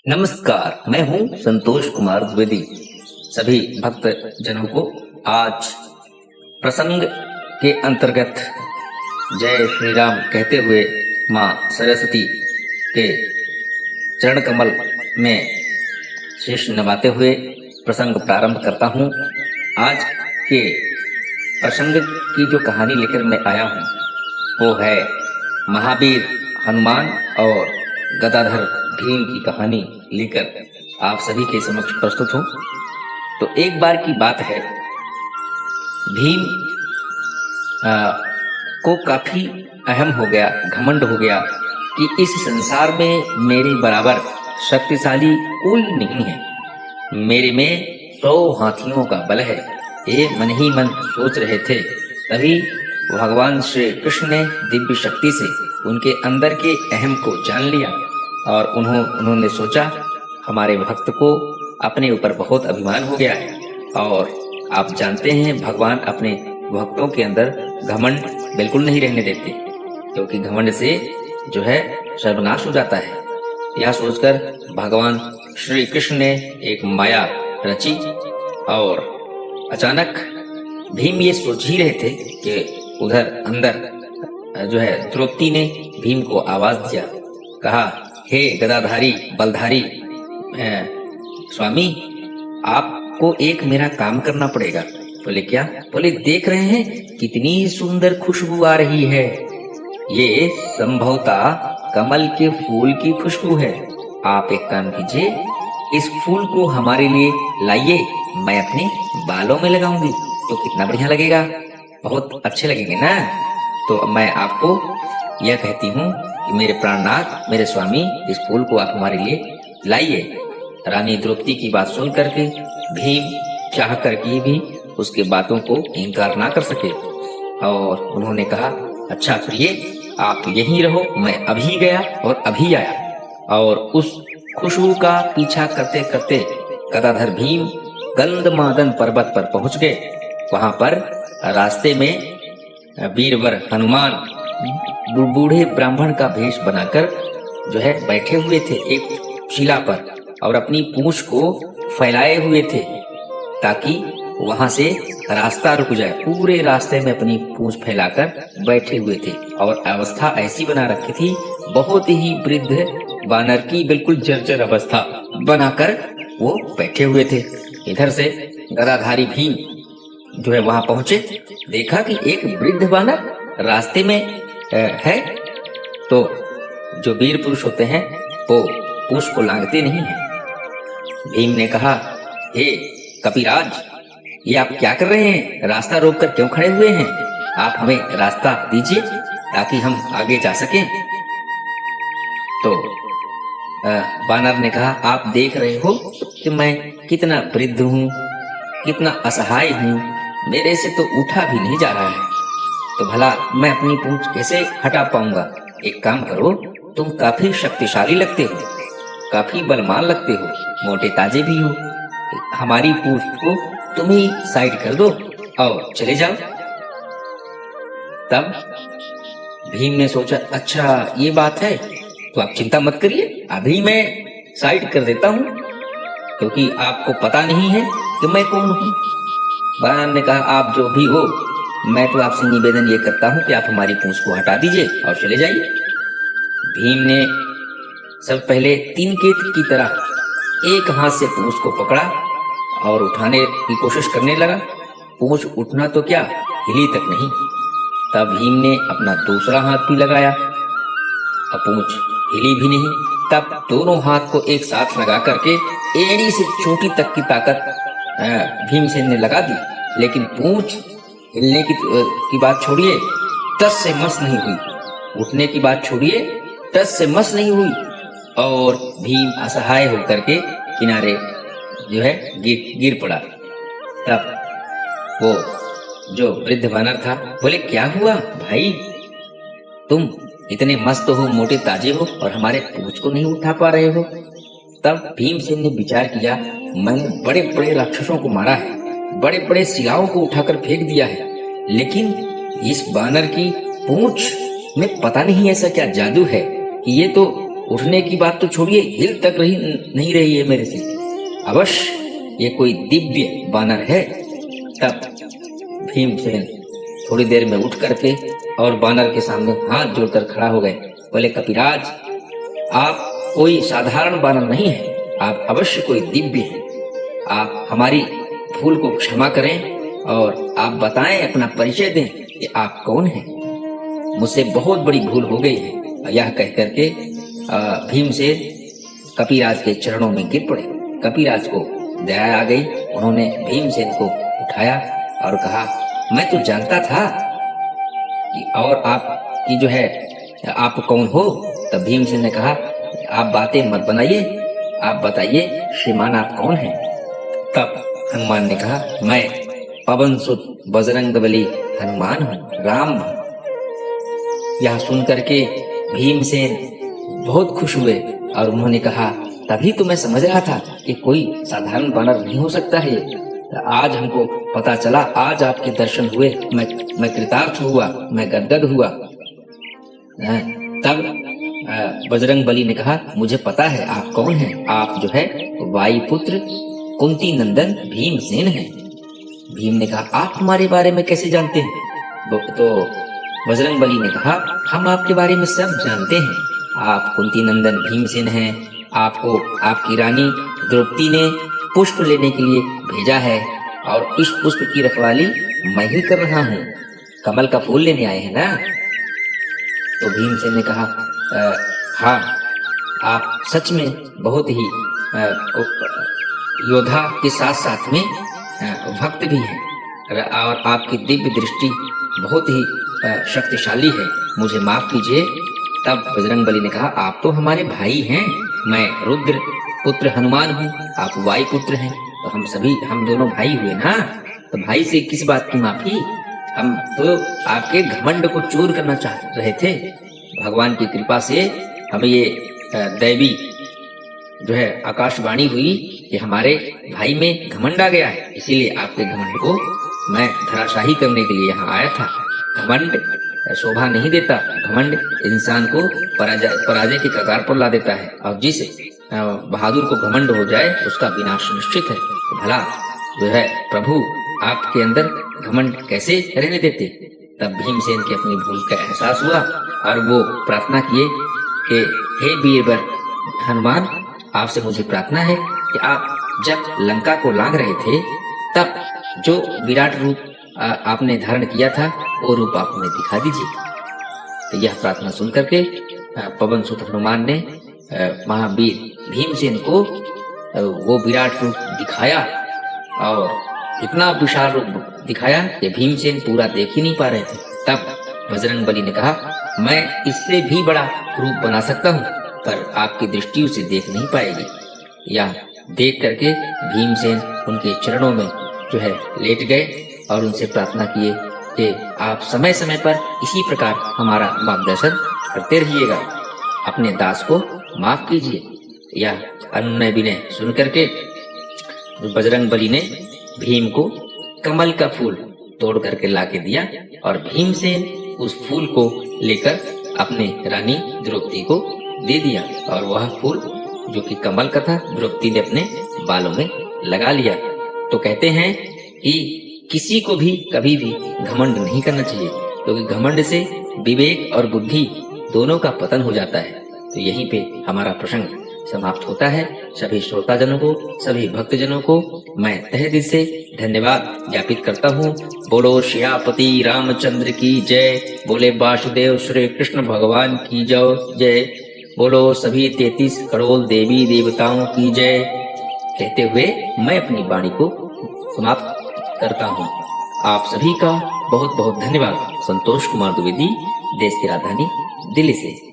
नमस्कार, मैं हूं संतोष कुमार द्विवेदी। सभी भक्त जनों को आज प्रसंग के अंतर्गत जय श्री राम कहते हुए मां सरस्वती के चरण कमल में शीश नवाते हुए प्रसंग प्रारंभ करता हूं। आज के प्रसंग की जो कहानी लेकर मैं आया हूं वो है महावीर हनुमान और गदाधर भीम की कहानी लेकर आप सभी के समक्ष प्रस्तुत हूं। तो एक बार की बात है, भीम को काफी अहम हो गया, घमंड हो गया कि इस संसार में मेरे बराबर शक्तिशाली कोई नहीं है। मेरे में 100 हाथियों का बल है। ये मन ही मन सोच रहे थे, तभी भगवान श्री कृष्ण ने दिव्य शक्ति से उनके अंदर के अहम को जान लिया और उन्होंने सोचा हमारे भक्त को अपने ऊपर बहुत अभिमान हो गया है। और आप जानते हैं भगवान अपने भक्तों के अंदर घमंड बिल्कुल नहीं रहने देते, क्योंकि घमंड से जो है सर्वनाश हो जाता है। यह सोचकर भगवान श्री कृष्ण ने एक माया रची और अचानक भीम ये सोच ही रहे थे कि उधर अंदर जो है द्रौपदी ने भीम को आवाज दिया, कहा, हे गदाधारी बलधारी स्वामी, आपको एक मेरा काम करना पड़ेगा। बोले क्या? बोले देख रहे हैं कितनी सुंदर खुशबू आ रही है, ये संभवतः कमल के फूल की खुशबू है। आप एक काम कीजिए, इस फूल को हमारे लिए लाइए, मैं अपने बालों में लगाऊंगी तो कितना बढ़िया लगेगा, बहुत अच्छे लगेंगे ना। तो मैं आपको यह कहती हूँ कि मेरे प्राणनाथ, मेरे स्वामी, इस फूल को आप हमारे लिए लाइए। रानी द्रौपदी की बात सुन करके भीम चाह करके भी उसके बातों को इनकार ना कर सके और उन्होंने कहा, अच्छा प्रिय, आप यहीं रहो, मैं अभी गया और अभी आया। और उस खुशबू का पीछा करते करते गदाधर भीम गंधमादन पर्वत पर पहुंच गए। वहां पर रास्ते में वीरवर हनुमान बूढ़े ब्राह्मण का भेष बनाकर जो है बैठे हुए थे एक शिला पर और अपनी पूंछ को फैलाए हुए थे ताकि वहां से रास्ता रुक जाए। पूरे रास्ते में अपनी पूंछ फैलाकर बैठे हुए थे और अवस्था ऐसी बना रखी थी, बहुत ही वृद्ध वानर की बिल्कुल जर्जर अवस्था बनाकर वो बैठे हुए थे। इधर से गदाधारी भीम जो है वहां पहुंचे, देखा कि एक वृद्ध वानर रास्ते में है। तो जो वीर पुरुष होते हैं वो पूंछ को लांघते नहीं है। भीम ने कहा, हे कपिराज, ये आप क्या कर रहे हैं? रास्ता रोककर क्यों खड़े हुए हैं? आप हमें रास्ता दीजिए ताकि हम आगे जा सकें। तो वानर ने कहा, आप देख रहे हो कि मैं कितना वृद्ध हूँ, कितना असहाय हूँ, मेरे से तो उठा भी नहीं जा रहा है, तो भला मैं अपनी पूंछ कैसे हटा पाऊंगा? एक काम करो, तुम काफी शक्तिशाली लगते हो, काफी बलवान लगते हो, मोटे ताजे भी हो, हमारी पूंछ को तुम ही साइड कर दो और चले जाओ। तब भीम ने सोचा, अच्छा ये बात है, तो आप चिंता मत करिए, अभी मैं साइड कर देता हूँ, क्योंकि आपको पता नहीं है कि मैं कौन हूँ। वानर ने कहा, आप जो भी हो, मैं तो आपसे निवेदन ये करता हूँ कि आप हमारी पूंछ को हटा दीजिए और चले जाइए। भीम ने सब पहले तीन केत की तरह एक हाथ से पूंछ को पकड़ा और उठाने की कोशिश करने लगा। पूंछ उठना तो क्या, हिली तक नहीं। तब भीम ने अपना दूसरा हाथ भी लगाया, अब पूंछ हिली भी नहीं। तब दोनों हाथ को एक साथ लगा करके एड़ी से चोटी तक की ताकत भीमसेन ने लगा दी, लेकिन पूंछ हिलने की बात छोड़िए, टस से मस नहीं हुई। उठने की बात छोड़िए, टस से मस नहीं हुई। और भीम असहाय होकर के किनारे जो है गिर पड़ा। तब वो जो वृद्ध वानर था बोले, क्या हुआ भाई, तुम इतने मस्त हो, मोटे ताजे हो और हमारे पूंछ को नहीं उठा पा रहे हो? तब भीमसेन ने विचार किया, मैंने बड़े बड़े राक्षसों को मारा है, बड़े बड़े शिलाओं को उठाकर फेंक दिया है, लेकिन इस वानर की पूंछ में पता नहीं ऐसा क्या जादू है कि ये तो उठने की बात तो छोड़िए, हिल तक नहीं रही है मेरे से। अवश्य ये कोई दिव्य बानर है। तब भीमसेन थोड़ी देर में उठ करके और बानर के सामने हाथ जोड़कर खड़ा हो गए। बोले, कपिराज, आप कोई साधारण बानर नहीं है, आप अवश्य कोई दिव्य हैं। आप हमारी भूल को क्षमा करें और आप बताएं, अपना परिचय दें कि आप कौन हैं। मुझसे बहुत बड़ी भूल हो गई है। यह कह करके भीमसेन कपिराज के चरणों में गिर पड़े। कपिराज को दया आ गई। उन्होंने भीमसेन को उठाया और कहा, मैं तो जानता था कि और आपकी जो है, आप कौन हो। तब भीमसेन ने कहा, आप बातें मत बनाइए, आप बताइए श्रीमान आप कौन हैं। तब हनुमान ने कहा, मैं पवन सुत बजरंगबली हनुमान हूँ, राम हूँ। यह सुन करके भीमसेन बहुत खुश हुए और उन्होंने कहा, तभी तो मैं समझ रहा था कि कोई साधारण बानर नहीं हो सकता है। आज हमको पता चला, आज आपके दर्शन हुए, मैं कृतार्थ हुआ, मैं गदगद हुआ। तब बजरंगबली ने कहा, मुझे पता है आप कौन हैं। आप जो है वायुपुत्र कुंती नंदन भीमसेन हैं। भीम ने कहा, आप हमारे बारे में कैसे जानते हैं। तो बजरंगबली ने कहा, हम आपके बारे में सब जानते हैं। आप कुंती नंदन भीमसेन हैं। आपको आपकी रानी द्रौपदी ने पुष्प लेने के लिए भेजा है और इस पुष्प की रखवाली मैं ही कर रहा हूँ। कमल का फूल लेने आए हैं ना। तो भीमसेन ने कहा, हाँ, आप सच में बहुत ही योद्धा के साथ साथ में भक्त भी हैं और आपकी दिव्य दृष्टि बहुत ही शक्तिशाली है, मुझे माफ कीजिए। तब बजरंगबली ने कहा, आप तो हमारे भाई हैं। मैं रुद्र पुत्र हनुमान हूँ, आप वायु पुत्र हैं, तो हम दोनों भाई हुए ना। तो भाई से किस बात की माफी। हम तो आपके घमंड को चूर करना चाह रहे थे। भगवान की कृपा से हमें ये दैवी जो है आकाशवाणी हुई कि हमारे भाई में घमंड आ गया है, इसीलिए आपके घमंड को मैं धराशाही करने के लिए यहाँ आया था। घमंड शोभा नहीं देता, घमंड इंसान को पराजय के कगार पर ला देता है और जिस बहादुर को घमंड हो जाए उसका विनाश निश्चित है। तो भला जो है प्रभु आपके अंदर घमंड कैसे रहने देते। तब भीमसेन की अपनी भूल का एहसास हुआ और वो प्रार्थना किए कि हे वीरवर हनुमान, आपसे मुझे प्रार्थना है कि आप जब लंका को लांघ रहे थे तब जो विराट रूप आपने धारण किया था वो रूप आप हमें दिखा दीजिए। तो यह प्रार्थना सुन करके पवन सुत हनुमान ने महावीर भीमसेन को वो विराट रूप दिखाया और इतना विशाल रूप दिखाया कि भीमसेन पूरा देख ही नहीं पा रहे थे। तब बजरंगबली ने कहा, मैं इससे भी बड़ा रूप बना सकता हूँ, पर आपकी दृष्टि उसे देख नहीं पाएगी। यह देख करके भीमसेन उनके चरणों में जो है लेट गए और उनसे प्रार्थना किए कि आप समय समय पर इसी प्रकार हमारा मार्गदर्शन करते रहिएगा, अपने दास को माफ कीजिए। यह अनुनय विनय सुन करके बजरंगबली ने भीम को कमल का फूल तोड़ करके लाके दिया और भीमसेन उस फूल को लेकर अपने रानी द्रौपदी को दे दिया और वह फूल जो कि कमल का था द्रौपदी ने अपने बालों में लगा लिया। तो कहते हैं कि किसी को भी कभी भी घमंड नहीं करना चाहिए, क्योंकि घमंड से विवेक और बुद्धि दोनों का पतन हो जाता है। तो यहीं पे हमारा प्रसंग समाप्त होता है। सभी श्रोताजनों को, सभी भक्तजनों को मैं तहे दिल से धन्यवाद ज्ञापित करता हूँ। बोलो श्यापति रामचंद्र की जय, बोले वासुदेव श्री कृष्ण भगवान की जय, बोलो सभी 33 करोड़ देवी देवताओं की जय। कहते हुए मैं अपनी वाणी को समाप्त करता हूँ। आप सभी का बहुत बहुत धन्यवाद। संतोष कुमार द्विवेदी, देश की राजधानी दिल्ली से।